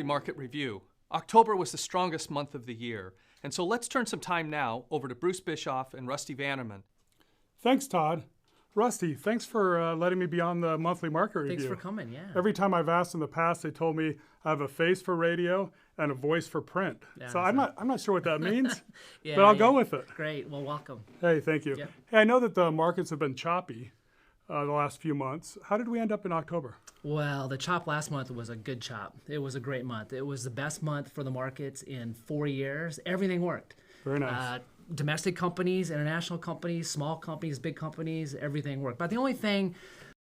market review. October was the strongest month of the year, and so let's turn some time now over to Bruce Bischoff and Rusty Vanneman. Thanks, Todd. Rusty, thanks for letting me be on the monthly market review. Thanks for coming, yeah. Every time I've asked in the past, they told me I have a face for radio and a voice for print. Yeah, so I'm not sure what that means, yeah, but I'll go with it. Great, well, welcome. Hey, thank you. Yep. Hey, I know that the markets have been choppy the last few months. How did we end up in October? Well, the chop last month was a good chop. It was a great month. It was the best month for the markets in 4 years. Everything worked. Very nice. Domestic companies, international companies, small companies, big companies, everything worked. But the only thing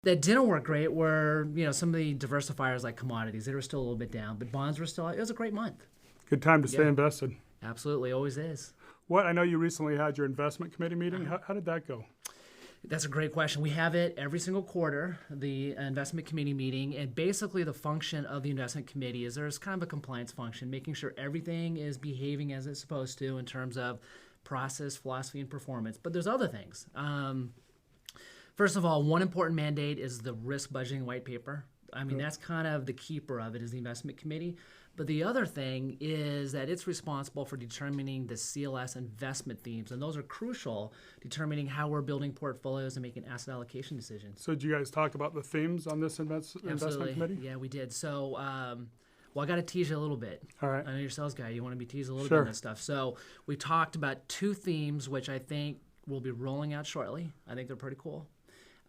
that didn't work great were, some of the diversifiers like commodities. They were still a little bit down, but bonds were still, it was a great month. Good time to stay invested. Absolutely, always is. I know you recently had your investment committee meeting. How did that go? That's a great question. We have it every single quarter, the investment committee meeting, and basically the function of the investment committee is there's kind of a compliance function, making sure everything is behaving as it's supposed to in terms of process, philosophy, and performance. But there's other things. First of all, one important mandate is the risk budgeting white paper. That's kind of the keeper of it is the investment committee. But the other thing is that it's responsible for determining the CLS investment themes, and those are crucial, determining how we're building portfolios and making asset allocation decisions. So did you guys talk about the themes on this investment committee? Yeah, we did. So, I got to tease you a little bit. All right. I know you're a sales guy. You want to be teased a little Sure. bit on this stuff. So we talked about two themes, which I think will be rolling out shortly. I think they're pretty cool.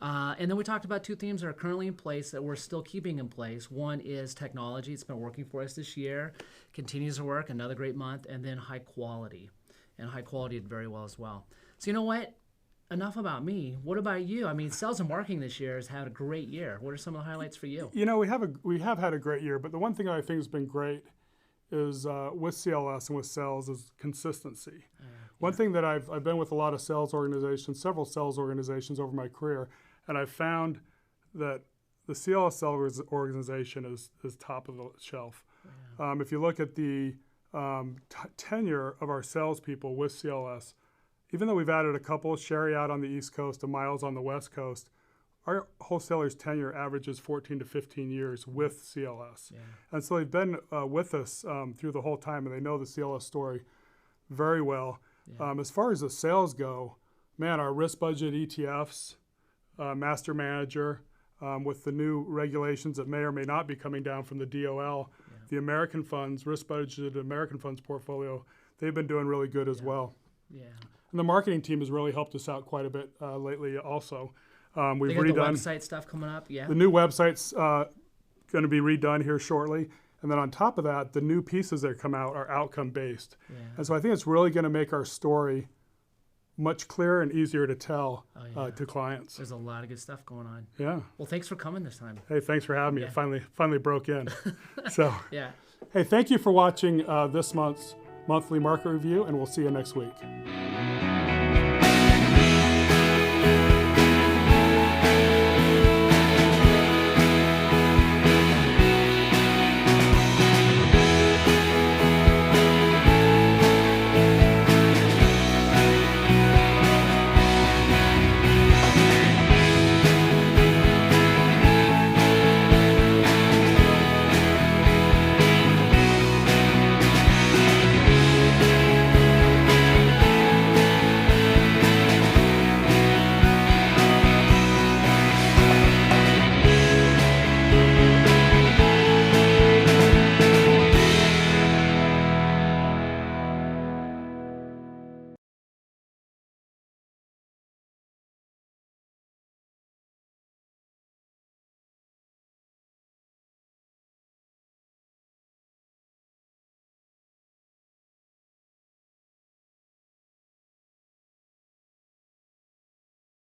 And then we talked about two themes that are currently in place that we're still keeping in place. One is technology. It's been working for us this year. Continues to work. Another great month. And then high quality. And high quality did very well as well. So you know what? Enough about me. What about you? Sales and marketing this year has had a great year. What are some of the highlights for you? We have had a great year, but the one thing I think has been great is with CLS and with sales is consistency. One thing that I've been with a lot of sales organizations, several sales organizations over my career, and I've found that the CLS sales organization is top of the shelf. Yeah. If you look at the tenure of our salespeople with CLS, even though we've added a couple, Sherry out on the East Coast and Miles on the West Coast, our wholesalers' tenure averages 14 to 15 years with CLS. Yeah. And so they've been with us through the whole time, and they know the CLS story very well. Yeah. As far as the sales go, man, our risk budget ETFs, Master Manager, with the new regulations that may or may not be coming down from the DOL, the American funds, risk budgeted American funds portfolio, they've been doing really good as well. Yeah. And the marketing team has really helped us out quite a bit lately also. We've redone the website stuff coming up, yeah. The new website's going to be redone here shortly. And then on top of that, the new pieces that come out are outcome-based. Yeah. And so I think it's really going to make our story much clearer and easier to tell to clients. There's a lot of good stuff going on. Yeah. Well, thanks for coming this time. Hey, thanks for having me. Yeah. It finally broke in. So, yeah. Hey, thank you for watching this month's monthly market review, and we'll see you next week.